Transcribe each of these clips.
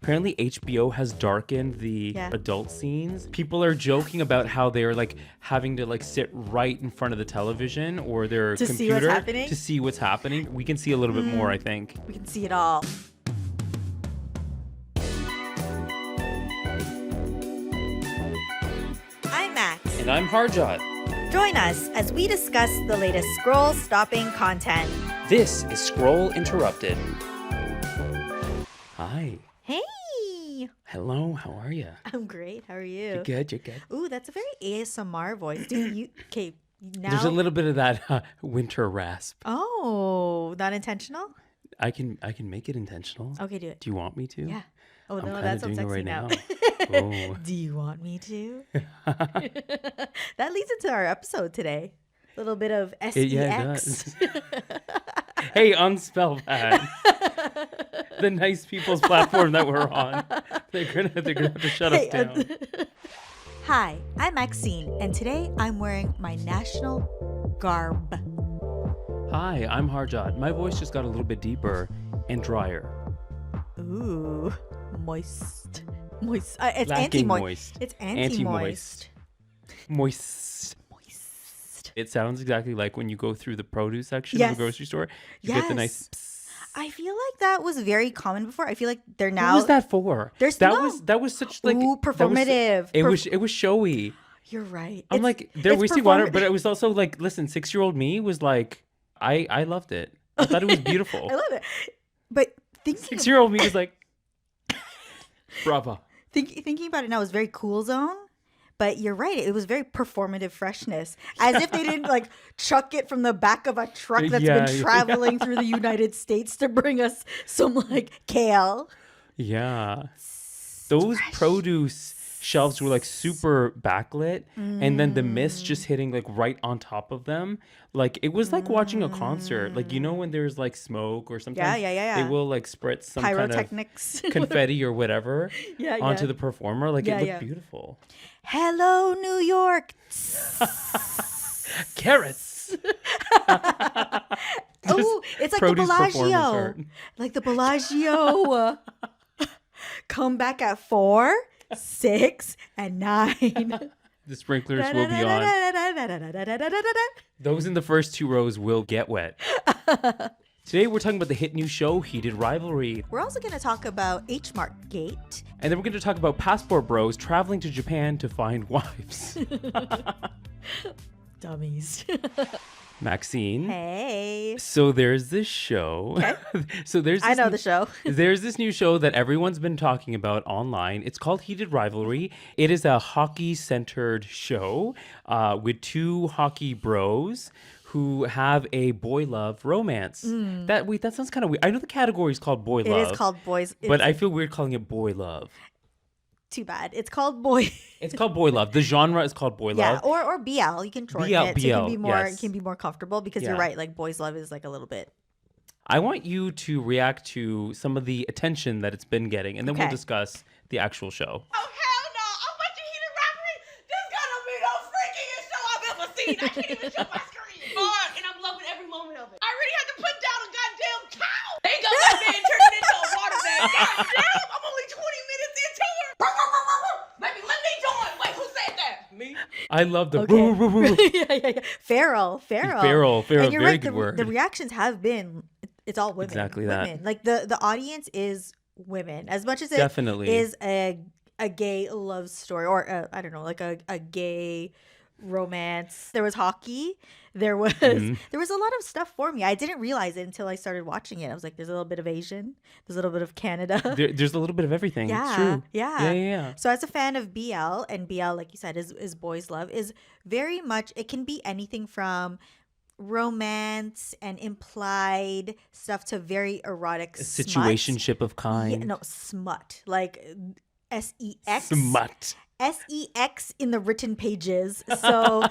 Apparently HBO has darkened the adult scenes. People are joking about how they're like having to like sit right in front of the television or their computer to see what's happening. We can see a little bit more, I think. We can see it all. I'm Max. And I'm Harjot. Join us as we discuss the latest scroll-stopping content. This is Scroll Interrupted. Hi. Hey. Hello, how are you? I'm great. How are you? You're good. Ooh, that's a very ASMR voice. Dude, now... There's a little bit of that winter rasp. Oh, not intentional? I can make it intentional. Okay, do it. Do you want me to? Yeah. Oh, I'm no, that sounds sexy right now. Oh. Do you want me to? That leads into our episode today. A little bit of SEX. Yeah, it does. Hey, unspell that. The nice people's platform that we're on. They're gonna have to shut us down. Hi, I'm Maxine, and today I'm wearing my national garb. Hi, I'm Harjot. My voice just got a little bit deeper and drier. Ooh, moist. It's Lacking anti-moist. moist. It's anti-moist. Moist. It sounds exactly like when you go through the produce section of the grocery store. You get the nice psst. I feel like that was very common before. I feel like they're now. What was that for? That was such like performative. It was showy. You're right. I'm like, they're wasting water, but it was also like, listen, 6-year-old me was like, I loved it. I thought it was beautiful. I love it. But 6-year-old me was like, bravo. Thinking about it now is very cool zone. But you're right. It was very performative freshness. As if they didn't like chuck it from the back of a truck that's been traveling through the United States to bring us some like kale. Yeah. Those produce shelves were like super backlit. And then the mist just hitting like right on top of them. Like it was like watching a concert. Like, you know, when there's like smoke or sometimes they will like spritz some pyrotechnics, kind of confetti or whatever onto the performer. Like it looked beautiful. Hello, New York. Carrots. Oh, it's like the Bellagio. Like the Bellagio. Come back at 4, 6, and 9. The sprinklers will be on. Those in the first 2 rows will get wet. Today we're talking about the hit new show, Heated Rivalry. We're also going to talk about H-Mart Gate. And then we're going to talk about passport bros traveling to Japan to find wives. Dummies. Maxine. Hey. So there's this show. Okay. I know the show. There's this new show that everyone's been talking about online. It's called Heated Rivalry. It is a hockey-centered show with 2 hockey bros who have a boy love romance. That sounds kind of weird. I know the category is called boy love. It is called boys. But I feel weird calling it boy love. Too bad. It's called boy. It's called boy love. The genre is called boy love. Yeah, or BL. You can shorten it. So it can be more comfortable because you're right. Like boys love is like a little bit. I want you to react to some of the attention that it's been getting, and then we'll discuss the actual show. Oh, hell no. I'm watching Heated Rivalry. This gotta be the freakiest show I've ever seen. I can't even show my screen. And I'm loving every moment of it. I already had to put down a goddamn cow. They go that man turn it into a water bag. Goddamn, I'm only 20 minutes into it. Let me join. Wait, who said that? Me? I love the yeah. Feral. And you're very right. good word. The reactions have been, it's all women. Exactly women. that. Like the audience is women. As much as it Definitely is a gay love story or I don't know, like a gay romance. There was hockey. There was a lot of stuff for me. I didn't realize it until I started watching it. I was like, there's a little bit of Asian. There's a little bit of Canada. There's a little bit of everything. Yeah, it's true. Yeah. So as a fan of BL, and BL, like you said, is boys love, is very much, it can be anything from romance and implied stuff to very erotic situationship of kind. Yeah, no, smut. Like SEX. Smut. SEX in the written pages. So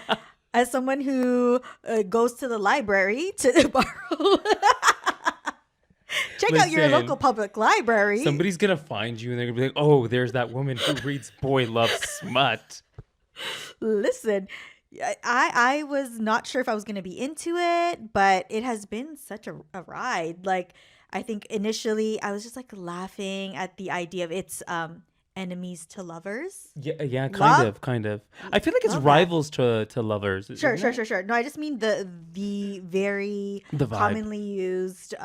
as someone who goes to the library to borrow, check out your local public library. Somebody's going to find you and they're going to be like, oh, there's that woman who reads boy love smut. Listen, I was not sure if I was going to be into it, but it has been such a ride. Like, I think initially I was just like laughing at the idea of it's enemies to lovers. Yeah, Love? kind of. I feel like it's Love that. rivals to lovers. Sure, isn't sure, it? sure, sure. No, I just mean the very The vibe. commonly used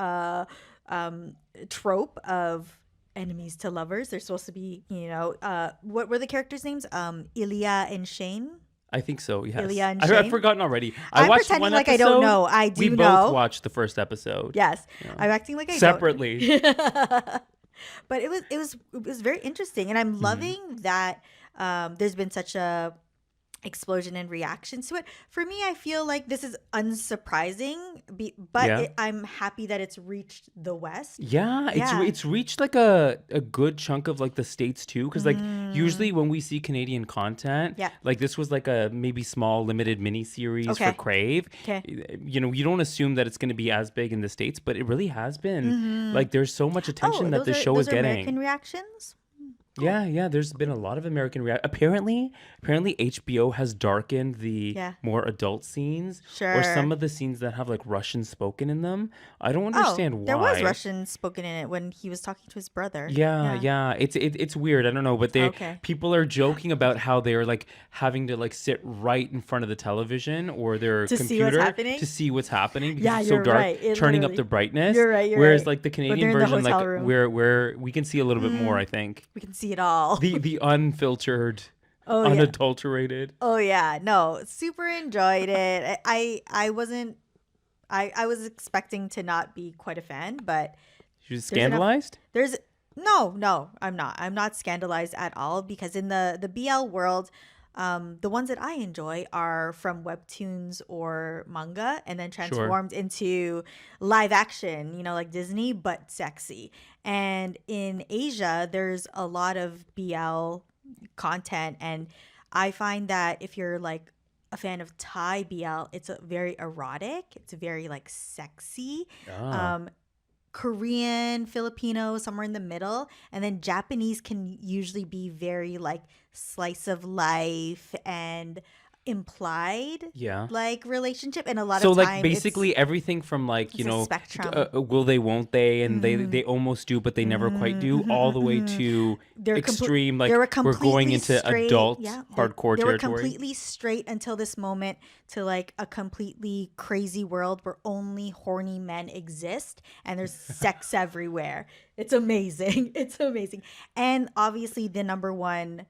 trope of enemies to lovers. They're supposed to be, what were the characters' names? Ilya and Shane. I think so. Yes. Ilya and I've Shane? forgotten already. I'm watched pretending one like episode. I don't know. I do We both know. watched the first episode. Yes, Yeah. I'm acting like I Separately. don't. But it was very interesting, and I'm loving that there's been such a explosion in reactions to it. For me, I feel like this is unsurprising, but Yeah. I'm happy that it's reached the West. Yeah, Yeah. it's reached like a good chunk of like the States too, because like usually when we see Canadian content, Yeah. like this was like a maybe small limited mini series Okay. for Crave. Okay. You don't assume that it's going to be as big in the States, but it really has been. Like there's so much attention that the show is those are getting. American reactions. Yeah, there's been a lot of American apparently HBO has darkened the Yeah. more adult scenes or Sure. some of the scenes that have like Russian spoken in them. I don't understand why. There was Russian spoken in it when he was talking to his brother. Yeah. It's weird. I don't know, but Okay. people are joking about how they're like having to like sit right in front of the television or their To see what's computer happening? to see what's happening because Yeah, it's so you're dark, right. It turning up literally- the brightness. You're right, you're Whereas right. like the But Canadian they're in the version, hotel like room. where we can see a little bit more, I think. We can see it all. The unfiltered, Oh, yeah. unadulterated. Oh yeah, no, super enjoyed it. I wasn't. I was expecting to not be quite a fan, but She was There's enough- scandalized. there's no, I'm not. I'm not scandalized at all because in the BL world, the ones that I enjoy are from webtoons or manga, and then transformed into live action. Like Disney, but sexy. And in Asia, there's a lot of BL content, and I find that if you're like a fan of Thai BL, it's very erotic. It's very like sexy. Ah. Korean, Filipino, somewhere in the middle, and then Japanese can usually be very like slice of life and implied Yeah. like relationship, and a lot So of like time basically everything from like it's a spectrum. will they won't they and they almost do but they never quite do all the way to extreme like they were we're going completely into straight, adult yeah, hardcore they were territory. completely straight until this moment to like a completely crazy world where only horny men exist and there's sex everywhere. It's amazing. It's amazing. And obviously the number one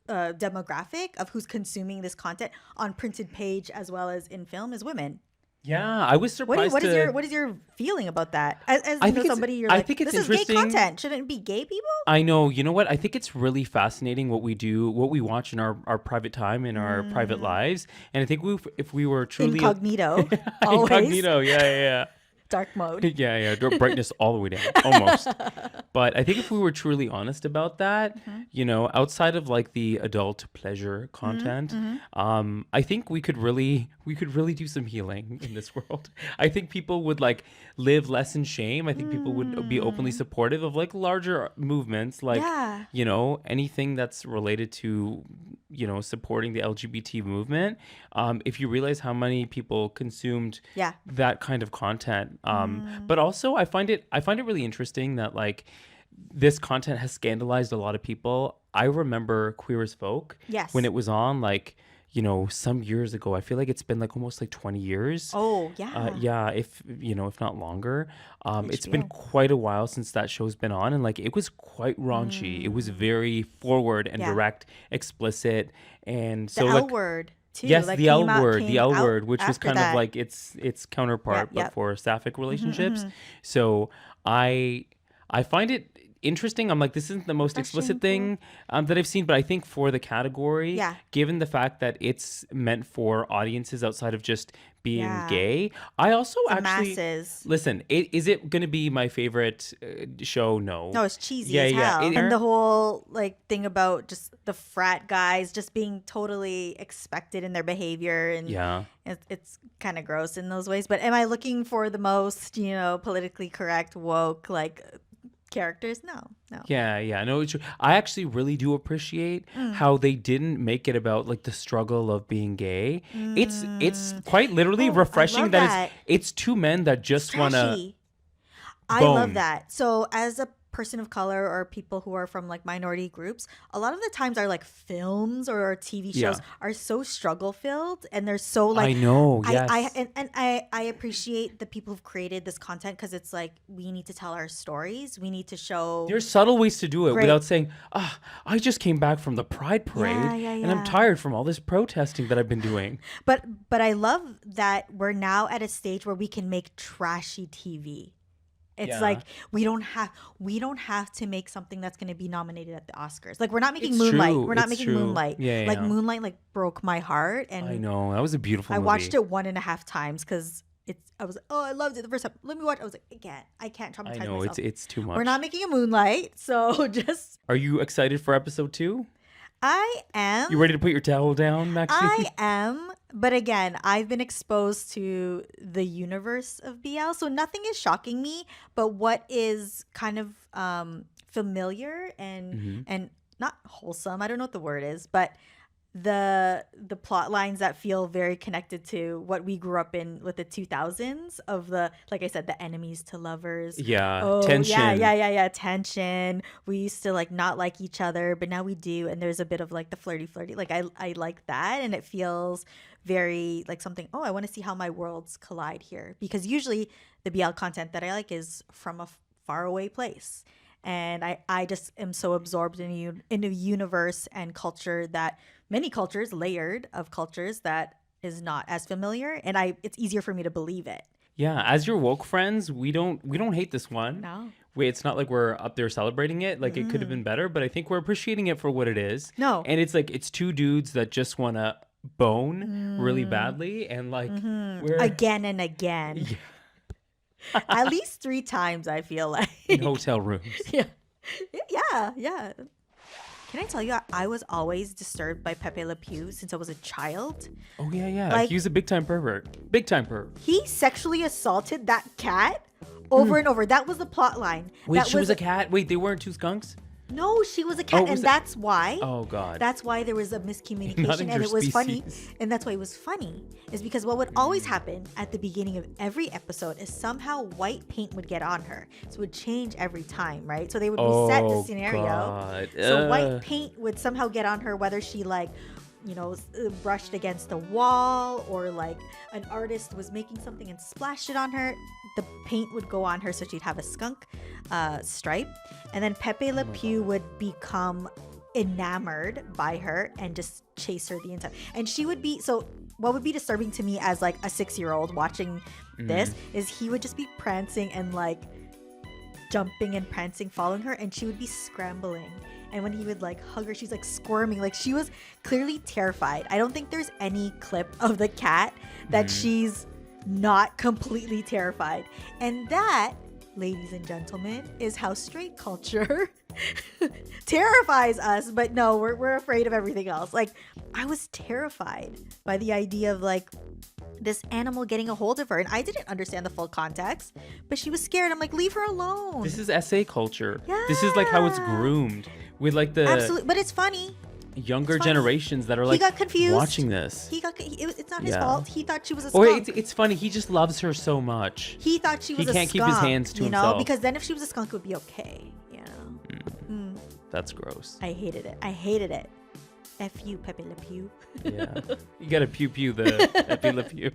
demographic of who's consuming this content on printed page as well as in film is women. Yeah, I was surprised. What is your feeling about that? As I think it's- somebody, you're I like, think it's this is gay interesting- content. Shouldn't it be gay people? I know. You know what? I think it's really fascinating what we do, what we watch in our private time, in our private lives. And I think if we were truly Incognito, always incognito, yeah. dark mode. Yeah. Brightness all the way down, almost. But I think if we were truly honest about that, outside of like the adult pleasure content, I think we could really do some healing in this world. I think people would like live less in shame. I think people would be openly supportive of like larger movements, like Yeah. anything that's related to supporting the LGBT movement. If you realize how many people consumed Yeah. that kind of content, but also I find it really interesting that like this content has scandalized a lot of people. I remember Queer as Folk Yes. when it was on like some years ago. I feel like it's been like almost like 20 years. Oh yeah. Yeah, if not longer. It's been HBO. quite a while since that show's been on, and like it was quite raunchy. It was very forward and Yeah. direct, explicit, and The so L like word too. yes, like, the L came out- word, came the L out word, which was after kind that. of like its counterpart, Yep. but for sapphic relationships. mhm. So I find it interesting. I'm like, this isn't the most explicit thing that I've seen, but I think for the category, Yeah. given the fact that it's meant for audiences outside of just being Yeah. gay, I also The actually masses. listen. Is it going to be my favorite show? No. No, it's cheesy Yeah, as yeah. hell. It- And the whole like thing about just the frat guys just being totally expected in their behavior, and Yeah. it's kind of gross in those ways. But am I looking for the most politically correct woke like characters? No. Yeah. No, it's true. I actually really do appreciate how they didn't make it about like the struggle of being gay. It's quite literally Oh, I refreshing love that that. it's two men that just want to. Trashy. I Boom. love that. So as a person of color or people who are from like minority groups, a lot of the times our like films or our TV shows Yeah. are so struggle filled, and they're so like I know. I Yes. I appreciate the people who've created this content, because it's like we need to tell our stories. We need to show There's subtle ways to do it Great. without saying, I just came back from the Pride Parade Yeah, and I'm yeah. tired from all this protesting that I've been doing. but I love that we're now at a stage where we can make trashy TV. It's Yeah. like we don't have to make something that's going to be nominated at the Oscars. Like we're not making It's Moonlight. true. We're not It's making true. Moonlight. Yeah, like yeah. Moonlight like broke my heart, and I know. That was a beautiful I movie. watched it 1.5 times because I was like, oh, I loved it the first time. Let me watch. I was like, I can't traumatize I know. myself. It's too much. We're not making a Moonlight, so just Are you excited for episode 2? I am. You ready to put your towel down, Maxine? I am, but again, I've been exposed to the universe of BL, so nothing is shocking me. But what is kind of familiar and not wholesome, I don't know what the word is, but the plot lines that feel very connected to what we grew up in with the 2000s of the, like I said, the enemies to lovers. Yeah. Oh, Tension. yeah. Tension. We used to like not like each other, but now we do. And there's a bit of like the flirty. Like I like that. And it feels very like something, I want to see how my worlds collide here. Because usually the BL content that I like is from a faraway place. And I just am so absorbed in a universe and culture that many cultures, layered of cultures, that is not as familiar. And it's easier for me to believe it. Yeah. As your woke friends, we don't hate this one. No. Wait, it's not like we're up there celebrating it. Like it could have been better, but I think we're appreciating it for what it is. No. And it's like it's two dudes that just want to bone really badly, and like we're Again and again. At least 3 times, I feel like. in hotel rooms. Yeah. Can I tell you, I was always disturbed by Pepe Le Pew since I was a child. Oh yeah. Like- He's a big time pervert. Big time pervert. He sexually assaulted that cat over and over. That was the plot line. Wait, that she was a cat? Wait, they weren't 2 skunks? No, she was a cat, was and it- that's why. Oh god. That's why there was a miscommunication, and it was funny. And that's why it was funny, is because what would always happen at the beginning of every episode is somehow white paint would get on her. So it would change every time, right? So they would reset the scenario. God. So white paint would somehow get on her, whether she like, brushed against the wall, or like an artist was making something and splashed it on her. The paint would go on her, so she'd have a skunk stripe. And then Pepe Le Pew would become enamored by her and just chase her the entire. And she would be, so what would be disturbing to me as like a 6-year-old watching this is he would just be prancing and like jumping and prancing, following her, and she would be scrambling. And when he would like hug her, she's like squirming. Like she was clearly terrified. I don't think there's any clip of the cat that she's not completely terrified. And that, ladies and gentlemen, is how straight culture terrifies us. But no, we're afraid of everything else. Like I was terrified by the idea of like this animal getting a hold of her, and I didn't understand the full context, but she was scared. I'm like, leave her alone. This is SA culture. This is like how it's groomed with like the Absolutely, but it's funny. younger It's funny. generations that are like got confused. watching this. It's not his Yeah. fault. He thought she was a Or skunk. it's funny. He just loves her so much. He thought she was a skunk. can't keep his hands to you know, himself. because then if she was a skunk, it would be okay. You know, That's gross. I hated it. F you, Pepe Le Pew. Yeah. You gotta pew the Pepe Le Pew.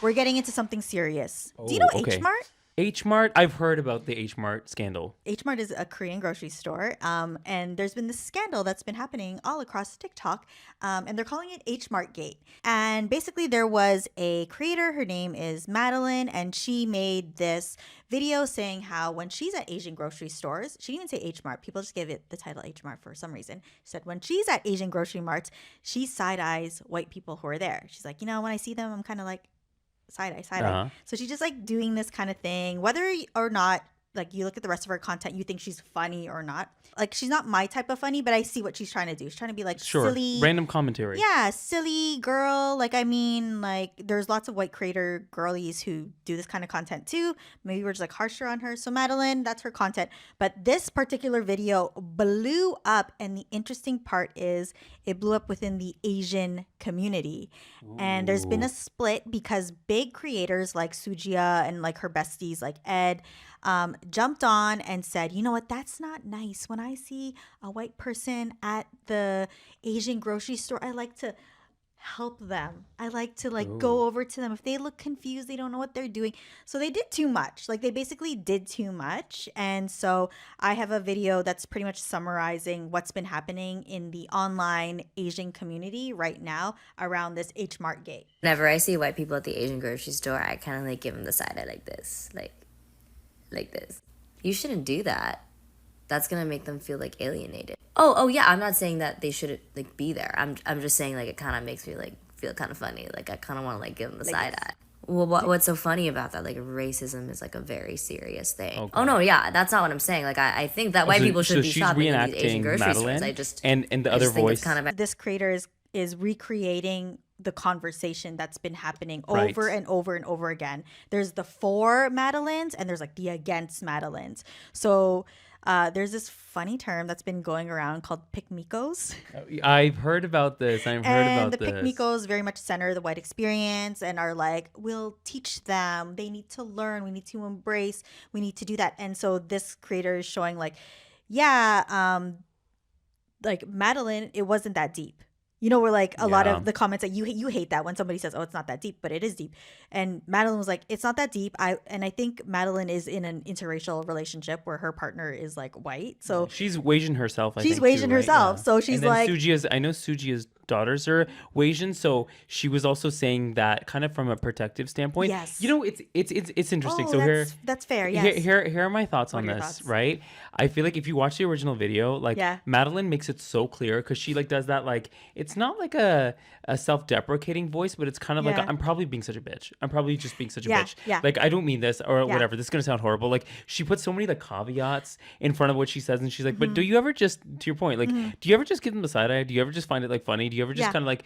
We're getting into something serious. Do you know okay. H-Mart? H-Mart? I've heard about the H-Mart scandal. H-Mart is a Korean grocery store, and there's been this scandal that's been happening all across TikTok, and they're calling it H-Mart Gate. And basically, there was a creator, her name is Madeline, and she made this video saying how when she's at Asian grocery stores, she didn't even say H-Mart, people just gave it the title H-Mart for some reason. She said when she's at Asian grocery marts, she side-eyes white people who are there. She's like, when I see them, I'm kind of like, side eye. Uh-huh. So she's just like doing this kind of thing, whether or not like you look at the rest of her content, you think she's funny or not. Like she's not my type of funny, but I see what she's trying to do. She's trying to be like silly, random commentary. yeah, silly girl. Like I mean, like there's lots of white creator girlies who do this kind of content too. Maybe we're just like harsher on her. So Madeline, that's her content. But this particular video blew up, and the interesting part is it blew up within the Asian community. Ooh. And there's been a split because big creators like Sujia and like her besties like Ed jumped on and said, you know what, that's not nice. When I see a white person at the Asian grocery store, I like to help them. I like to like go over to them. If they look confused, they don't know what they're doing. So they did too much. Like they basically did too much. And so I have a video that's pretty much summarizing what's been happening in the online Asian community right now around this H-Mart Gate. Whenever I see white people at the Asian grocery store, I kind of like give them the side eye like this, like this. You shouldn't do that. That's gonna make them feel like alienated. Oh yeah. I'm not saying that they shouldn't like be there. I'm just saying like it kind of makes me like feel kind of funny. Like I kind of want to like give them the side eye. Well, what's so funny about that? Like racism is like a very serious thing. Okay. Oh no, yeah, that's not what I'm saying. Like I think that white people should be shopping in these Asian grocery stores. I just and the other voice. Kind of this creator is recreating the conversation that's been happening over and over and over again. There's the for Madeleines and there's like the against Madeleines. So there's this funny term that's been going around called Pickmikos. I've heard about this. And the Pickmikos very much center the white experience and are like, we'll teach them. They need to learn. We need to embrace. We need to do that. And so this creator is showing like, yeah, like Madeline, it wasn't that deep. You know, we're like a lot of the comments that you hate that when somebody says, oh, it's not that deep, but it is deep. And Madeline was like, it's not that deep. I think Madeline is in an interracial relationship where her partner is like white. So she's Asian herself. She's Asian herself. Yeah. So she's like, I know Sujia's daughters are Asian. So she was also saying that kind of from a protective standpoint. Yes. You know, it's interesting. Oh, so that's fair. Yes. Here are my thoughts on this. Right. I feel like if you watch the original video, like Madeline makes it so clear because she like does that like it's not like a self-deprecating voice, but it's kind of like I'm probably being such a bitch. I'm probably just being such a bitch. Yeah. Like I don't mean this or whatever. This is gonna sound horrible. Like she puts so many like caveats in front of what she says, and she's like, but do you ever just to your point, like do you ever just give them a side eye? Do you ever just find it like funny? Do you ever just kind of like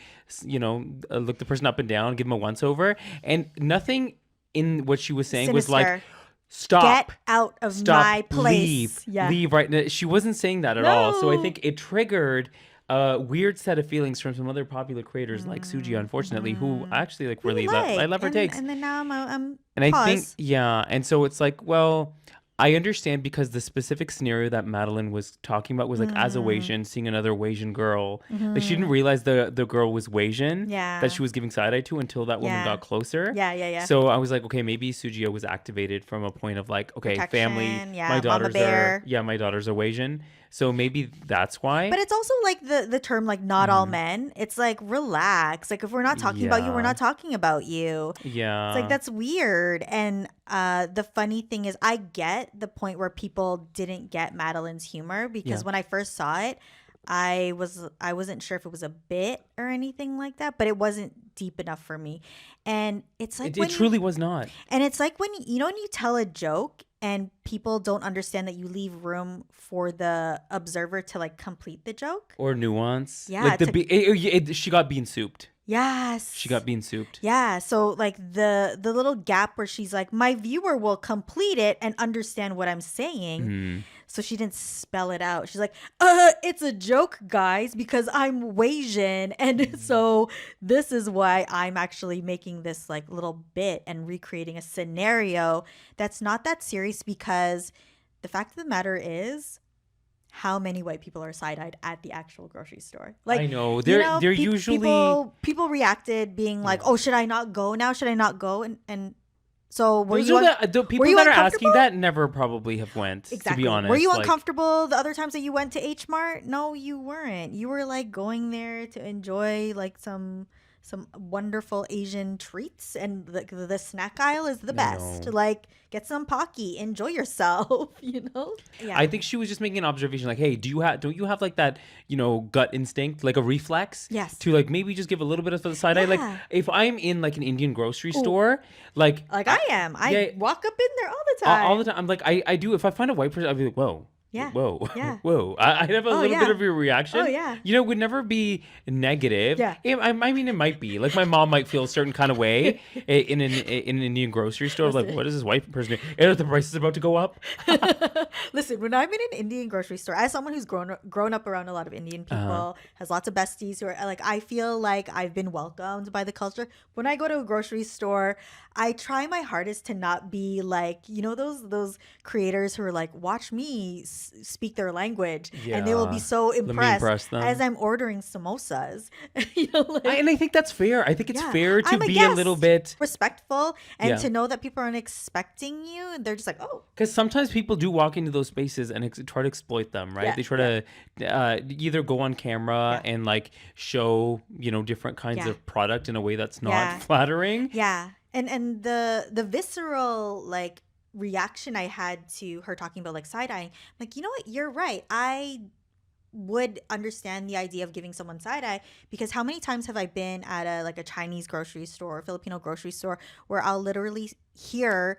look the person up and down, give them a once over? And nothing in what she was saying was like, stop, get out of my place, leave right now. She wasn't saying that at all. So I think it triggered a weird set of feelings from some other popular creators like Suji, unfortunately, who actually like really I love her takes. And then now I'm and I think and so it's like, well, I understand because the specific scenario that Madeline was talking about was like as a Asian seeing another Asian girl. Like she didn't realize the girl was Asian that she was giving side eye to until that woman got closer. Yeah. So I was like, okay, maybe Sujia was activated from a point of like, okay, protection, family, my daughters my daughters are Asian. So maybe that's why. But it's also like the term like not all men. It's like relax. Like if we're not talking about you, we're not talking about you. Yeah. It's like that's weird. And the funny thing is I get the point where people didn't get Madeline's humor because when I first saw it, I wasn't sure if it was a bit or anything like that, but it wasn't deep enough for me. And it's like it truly was not. And it's like when when you tell a joke and people don't understand that you leave room for the observer to like complete the joke or nuance. Yeah, like she got bean souped. Yes, she got bean souped. Yeah, so like the little gap where she's like, my viewer will complete it and understand what I'm saying. So she didn't spell it out. She's like, it's a joke, guys, because I'm Asian. And so this is why I'm actually making this like little bit and recreating a scenario that's not that serious because the fact of the matter is how many white people are side-eyed at the actual grocery store. Like I know. They're usually people reacted being like, oh, should I not go now? Should I not go? And so the people that are asking that never probably have went, to be honest. Were you uncomfortable the other times that you went to H-Mart? No, you weren't. You were like going there to enjoy like some some wonderful Asian treats, and the snack aisle is the I best. know. Like, get some pocky, enjoy yourself, you know? Yeah. I think she was just making an observation, like, hey, don't you have like that, gut instinct, like a reflex? Yes. To like maybe just give a little bit of the side eye. Like Yeah. if I'm in like an Indian grocery store, like Like I am. I yeah. walk up in there all the time. all the time, I'm like, I do. If I find a white person, I'd be like, whoa. Yeah. Whoa. Yeah. Whoa. I'd have a little yeah. bit of a reaction. Oh, yeah. It would never be negative. Yeah. I mean, it might be. Like, my mom might feel a certain kind of way in an Indian grocery store. Like, what is this white person doing? And the price is about to go up. Listen, when I'm in an Indian grocery store, as someone who's grown up around a lot of Indian people, has lots of besties who are like, I feel like I've been welcomed by the culture. When I go to a grocery store, I try my hardest to not be like, those creators who are like, watch me speak their language, and they will be Yeah. so Let me impressed impress them. as I'm ordering samosas. And I think that's fair. I think it's Yeah. fair to I'm a be a little guest. bit. Respectful, and Yeah. to know that people aren't expecting you, and they're just like, oh, Because sometimes people do walk into those spaces and try to exploit them, right? Yeah, They try to either go on camera Yeah. and like show, different kinds Yeah. of product in a way that's not Yeah. flattering. yeah. And the visceral like reaction I had to her talking about like side eyeing, like, you know what, you're right. I would understand the idea of giving someone side eye, because how many times have I been at a Chinese grocery store or Filipino grocery store where I'll literally hear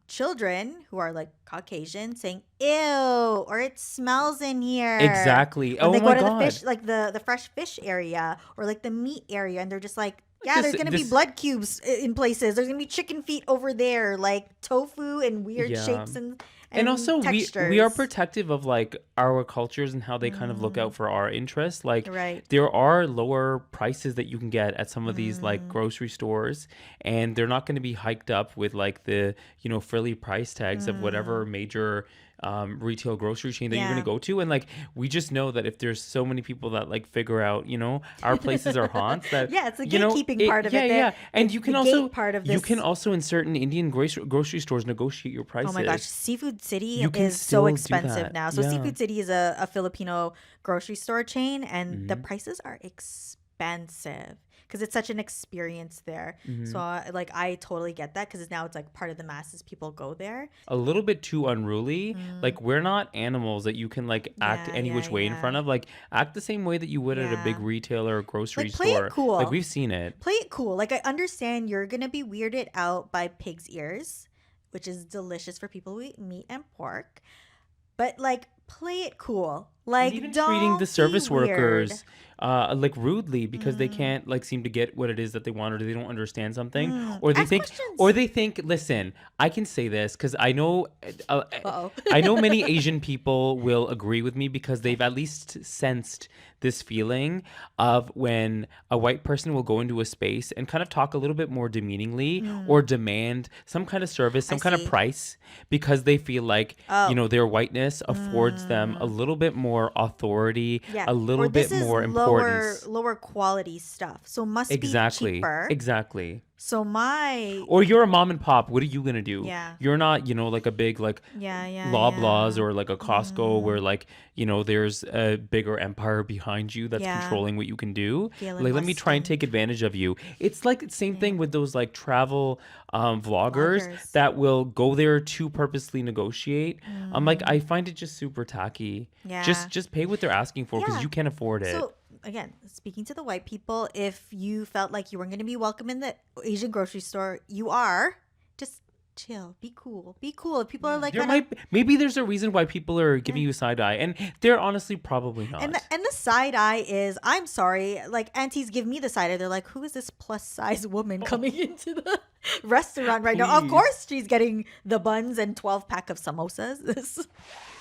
children who are like Caucasian saying ew, or it smells in here. Exactly. When Oh they my go to God. the fish, like the fresh fish area or like the meat area, and they're just like, yeah, This- there's gonna be this- blood cubes in places. There's gonna be chicken feet over there, like tofu and weird Yeah. shapes and Also, textures. we are protective of like our cultures and how they kind of look out for our interests. Like, Right. there are lower prices that you can get at some of these like grocery stores, and they're not going to be hiked up with like the frilly price tags of whatever major retail grocery chain that you're going Yeah. to go to. And like, we just know that if there's so many people that like figure out our places are haunts, that Yeah, it's the gatekeeping part of it, Yeah, and the- you can the also gate part of you this. can also in certain Indian grocery stores negotiate your prices. Oh my gosh, Seafood City You can is still so do expensive that. now. So Yeah. Seafood City is a Filipino grocery store chain, and Mm-hmm. the prices are expensive because it's such an experience there. Mm-hmm. So I totally get that, because now it's like part of the masses. People go there. A little bit too unruly. Like, we're not animals that you can like act Yeah, any which way in yeah. front of. Like, act the same way that you would at a big Yeah. retailer or grocery Like, play it store. cool. Like, we've seen it. Play it cool. Like, I understand you're gonna be weirded out by pig's ears, which is delicious for people who eat meat and pork. But like, play it cool. Like, And even don't treating the service be weird. workers like rudely because they can't like seem to get what it is that they want, or they don't understand something, or they Ask think questions. listen, I can say this because I know Uh-oh. I know many Asian people will agree with me, because they've at least sensed this feeling of when a white person will go into a space and kind of talk a little bit more demeaningly or demand some kind of service, some kind of see. price, because they feel like their whiteness affords them a little bit more authority, Yeah. a little Or bit this is more importance. lower quality stuff. So must Exactly. be cheaper. Exactly. So my Or you're a mom and pop. What are you gonna do? Yeah. You're not, like a big like yeah. Loblaws or like a Costco where like there's a bigger empire behind you that's Yeah. controlling what you can do. Galen Like, let me try and Weston. take advantage of you. It's like the same thing with those like travel vloggers Vloggers. that will go there to purposely negotiate. I'm like, I find it just super tacky. Yeah. Just pay what they're asking for, because Yeah. you can't afford it. So again, speaking to the white people, if you felt like you weren't going to be welcome in the Asian grocery store, you are. Just chill, be cool, be cool. If people are like, Maybe there's a reason why people are giving you side eye, and they're honestly probably not. and the side eye is, I'm sorry, like aunties give me the side eye. They're like, who is this plus size woman coming into the restaurant right now? Of Please. course, she's getting the buns and 12-pack of samosas.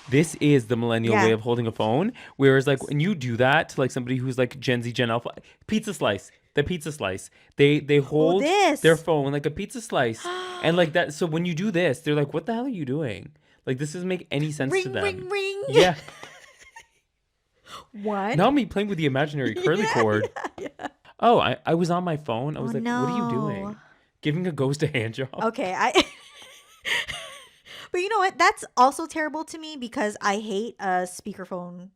This is the millennial Yeah. way of holding a phone. Whereas, like, when you do that to like somebody who's like Gen Z, Gen Alpha, pizza slice, the pizza slice, they hold this. their phone like a pizza slice, and like that. So when you do this, they're like, "What the hell are you doing?" Like, this doesn't make any sense to Ring, them. ring, ring. Yeah. One. Now me playing with the imaginary curly cord. Oh, I was on my phone. I was Oh, like, "What are you doing?" no. Giving a ghost a hand job. Okay, But you know what? That's also terrible to me, because I hate speakerphone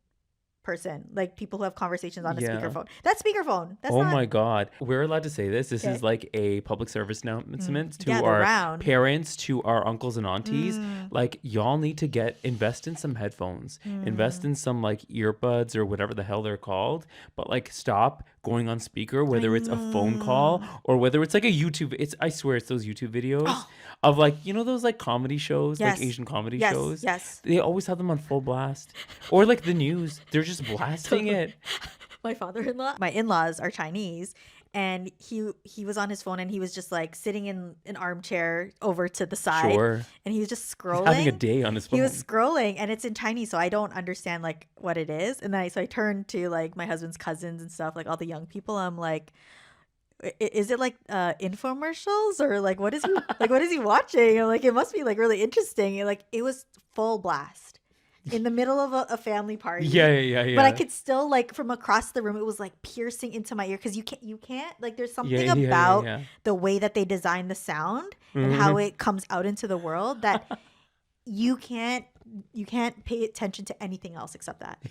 person, like people who have conversations on a Yeah. speakerphone. That's speakerphone. That's Oh not. my God. We're allowed to say this. This Okay. is like a public service announcement to Yeah, they're our round. parents, to our uncles and aunties. Like, y'all need to invest in some headphones, invest in some like earbuds or whatever the hell they're called. But like, stop going on speaker, whether it's a phone call or whether it's like a YouTube. I swear it's those YouTube videos of like, you know, those like comedy shows, Yes. like Asian comedy Yes, shows. yes. They always have them on full blast. Or like the news. They're just blasting it. My father-in-law, my in-laws are Chinese, and he was on his phone, and he was just like sitting in an armchair over to the side, Sure. and he was just scrolling. Having a day on his phone. He was scrolling, and it's in Chinese, so I don't understand like what it is. And then I turned to like my husband's cousins and stuff, like all the young people. I'm like, is it like infomercials or like what is he watching? I'm like, it must be like really interesting. And, like, it was full blast in the middle of a family party. Yeah. But I could still, like, from across the room, it was like piercing into my ear, because you can't like, there's something about the way that they design the sound and how it comes out into the world that you can't pay attention to anything else except that.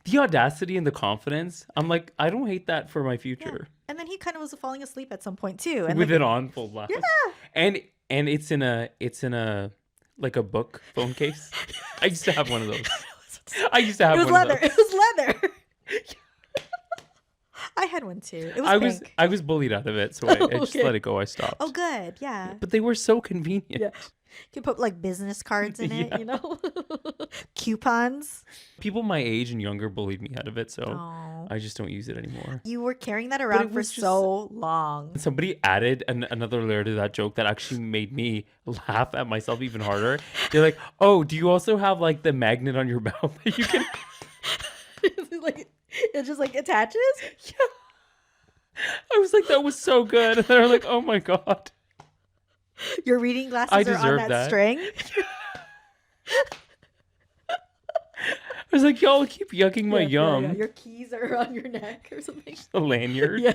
The audacity and the confidence. I'm like, I don't hate that for my future. And then he kind of was falling asleep at some point too, and With like, it on full blast. Yeah. And it's in a like a book phone case. I used to have one of those. I used to have it was one leather. of those. It was leather. I had one too. It was pink. I was bullied out of it, so I just Okay. let it go. I stopped. Oh, good. Yeah. But they were so convenient. Yeah. You can put like business cards in it, you know, coupons. People my age and younger bullied me out of it, so Oh. I just don't use it anymore. You were carrying that around for was just- so long. Somebody added another layer to that joke that actually made me laugh at myself even harder. They're like, "Oh, do you also have like the magnet on your belt that you can?" Like, it just like attaches. Yeah. I was like, that was so good, and they're like, "Oh my God." Your reading glasses I are on deserve that that. string. I was like, y'all keep yucking my yum. Yeah. Your keys are on your neck or something. The lanyard. Yeah.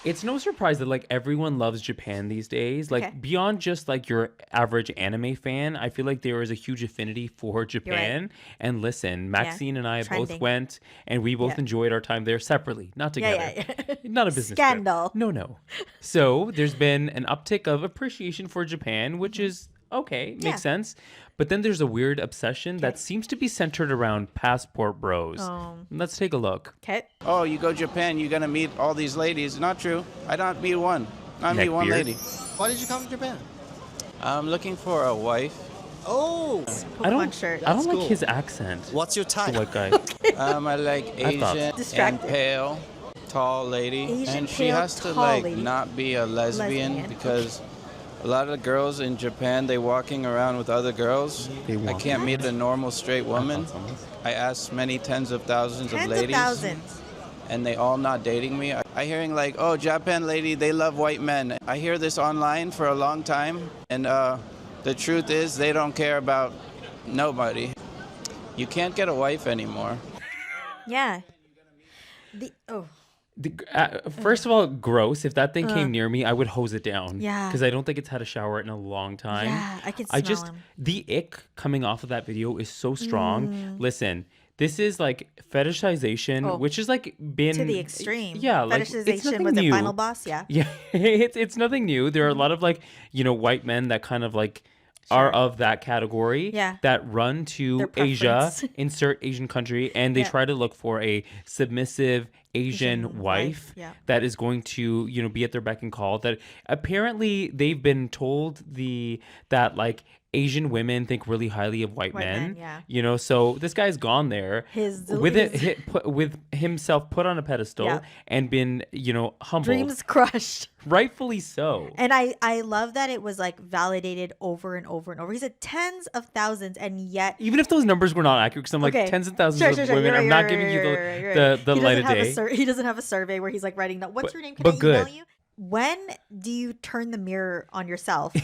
It's no surprise that like everyone loves Japan these days. Like Okay. beyond just like your average anime fan, I feel like there is a huge affinity for Japan. And listen, Maxine and I both Trending. went, and we both Yeah. enjoyed our time there separately, not together. Yeah. Not a business Scandal. trip. No. So there's been an uptick of appreciation for Japan, which is okay, makes Yeah. sense. But then there's a weird obsession that seems to be centered around passport bros. Oh. Let's take a look. Okay. Oh, you go to Japan, you're gonna meet all these ladies. Not true. I don't meet one. I meet one Neckbeard. lady. Why did you come to Japan? I'm looking for a wife. Oh, Pokemon shirt. I don't like cool. his accent. what's your The type? white guy. I like I thought- Asian and Distracted. pale, tall lady, Asian, and she pale, has to tall like lady. not be a lesbian, Lesbian. because a lot of girls in Japan they walking around with other girls. They I walk can't meet a normal straight woman. I asked many tens of thousands of Tens ladies. of thousands. And they all not dating me. I hearing like, oh, Japan lady, they love white men. I hear this online for a long time, and the truth is they don't care about nobody. You can't get a wife anymore. Yeah. First of all, gross. If that thing came near me, I would hose it down. Yeah. Because I don't think it's had a shower in a long time. Yeah, I can smell him. The ick coming off of that video is so strong. Mm. Listen, this is like fetishization, which is like been To the extreme. Yeah, like it's Fetishization nothing was new. it Final Boss? Yeah. Yeah, it's nothing new. There are a lot of like, white men that kind of like are of that category Yeah. that run to Their Asia, preference. insert Asian country, and they Yeah. try to look for a submissive Asian wife yeah. that is going to, be at their beck and call. That apparently they've been told that like Asian women think really highly of white men. yeah. So this guy's gone there with himself put on a pedestal Yeah. and been, humbled. Dreams crushed. Rightfully so. And I love that it was like validated over and over and over. He said tens of thousands, and yet Even if those numbers were not accurate, because I'm like Okay. tens of thousands Sure, of sure, sure. women, You're I'm right, not you're giving right, you you're right, you're right. the He light doesn't of have day. he doesn't have a survey where he's like writing down, what's your name? Can but I email good. you? When do you turn the mirror on yourself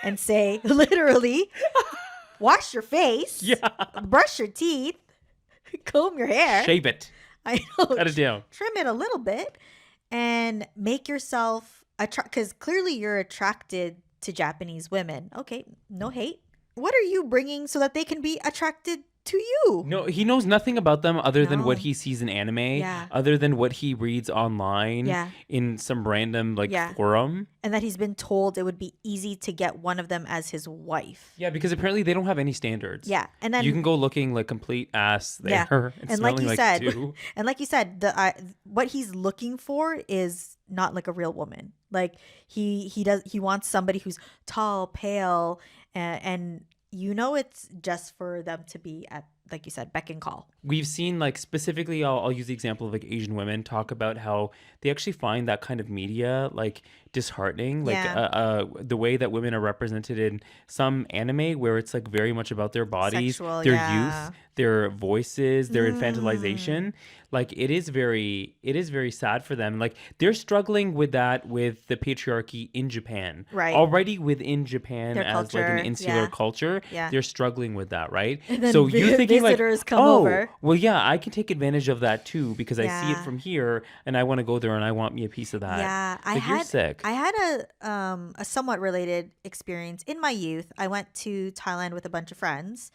and say, literally, wash your face, Yeah. brush your teeth, comb your hair? Shave it. I know. Cut it down. Trim it a little bit and make yourself because clearly you're attracted to Japanese women. Okay, no hate. What are you bringing so that they can be attracted to you? No, he knows nothing about them other than what No. he sees in anime, Yeah. other than what he reads online Yeah. in some random like Yeah. forum. And that he's been told it would be easy to get one of them as his wife. Yeah, because apparently they don't have any standards. Yeah. And then you can go looking like complete ass yeah. there and And like smelling you like said, two. and like you said, what he's looking for is not like a real woman. Like he wants somebody who's tall, pale, and it's just for them to be at, like you said, beck and call. We've seen like specifically, I'll use the example of like Asian women talk about how they actually find that kind of media like disheartening. Like Yeah. the way that women are represented in some anime where it's like very much about their bodies, Sexual, their yeah. youth, their voices, their infantilization. Like it is very sad for them. Like they're struggling with that with the patriarchy in Japan. Right. Already within Japan Their as like an culture, insular yeah. culture, Yeah. they're struggling with that, right? And then So you thinking like, visitors come oh, over. well, yeah, I can take advantage of that too because I see it Yeah. from here and I want to go there and I want me a piece of that. Yeah, You're sick. I had a somewhat related experience in my youth. I went to Thailand with a bunch of friends,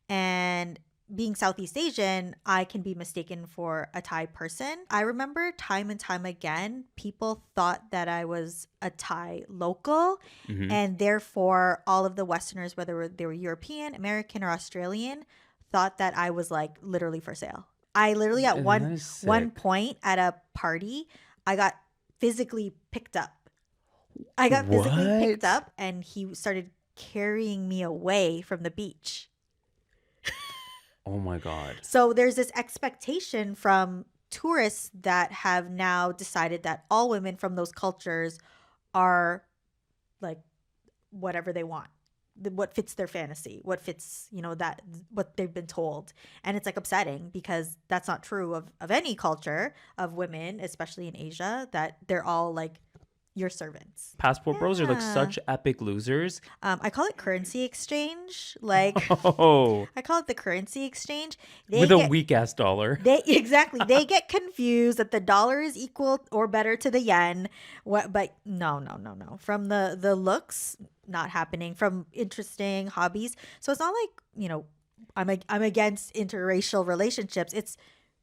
and being Southeast Asian, I can be mistaken for a Thai person. I remember time and time again, people thought that I was a Thai local, and therefore all of the Westerners, whether they were European, American, or Australian, thought that I was like literally for sale. I literally at That one is sick. point at a party, I got physically picked up. I got physically picked What? up, and he started carrying me away from the beach. Oh my God. So there's this expectation from tourists that have now decided that all women from those cultures are like whatever they want, what fits their fantasy, what fits, that what they've been told. And it's like upsetting because that's not true of any culture of women, especially in Asia, that they're all like your servants. Passport bros are like Yeah. such epic losers. I call it currency exchange. Like Oh, I call it the currency exchange. They with a get- weak ass dollar. They get confused that the dollar is equal or better to the yen. But no. From the looks, not happening. From interesting hobbies. So it's not like, I'm against interracial relationships. It's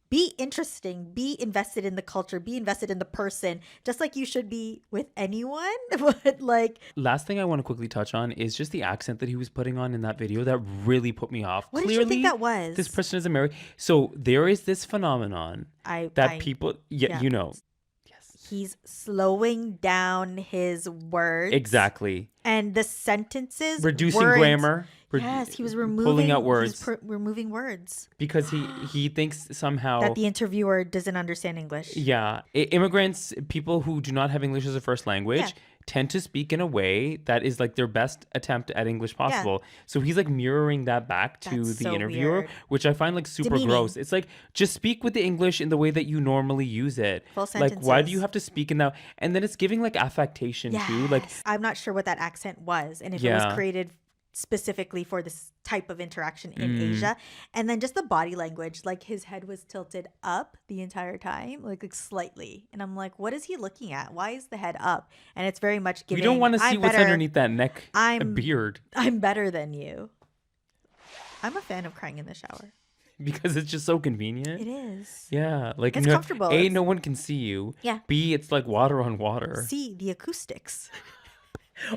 be interesting, be invested in the culture, be invested in the person, just like you should be with anyone. But like, Last thing I want to quickly touch on is just the accent that he was putting on in that video that really put me off. what did you think that was? This person is American. So there is this phenomenon that people, yeah. Yes, He's slowing down his words. exactly. And the sentences, Reducing words- grammar. Yes, he was removing pulling out he words was removing words because he thinks somehow that the interviewer doesn't understand English. yeah, immigrants, people who do not have English as a first language, Yeah. tend to speak in a way that is like their best attempt at English possible. So he's like mirroring that back to That's the so interviewer, weird. which I find like super Demeaning. gross. It's like just speak with the English in the way that you normally use it. Full Like why do you sentences. have to speak in that? And then it's giving like affectation too. Like Yes. I'm not sure what that accent was and if it Yeah. was created specifically for this type of interaction in Mm. Asia. And then just the body language, like his head was tilted up the entire time, like slightly. And I'm like, what is he looking at? Why is the head up? And it's very much we giving, don't want to see "I'm what's better- underneath that neck I'm- beard I'm better than you. I'm a fan of crying in the shower. because it's just so convenient. It is. Yeah, like It's comfortable. A, It's- no one can see you. Yeah. B, it's like water on water. See the acoustics.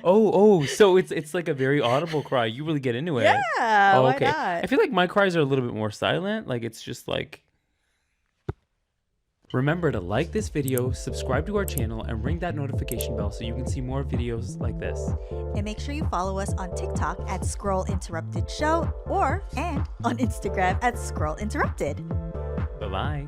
So it's like a very audible cry. You really get into it. Yeah, Oh, why okay. not? I feel like my cries are a little bit more silent. Like it's just like. Remember to like this video, subscribe to our channel, and ring that notification bell so you can see more videos like this. And make sure you follow us on TikTok at Scroll Interrupted Show and on Instagram at Scroll Interrupted. Bye bye.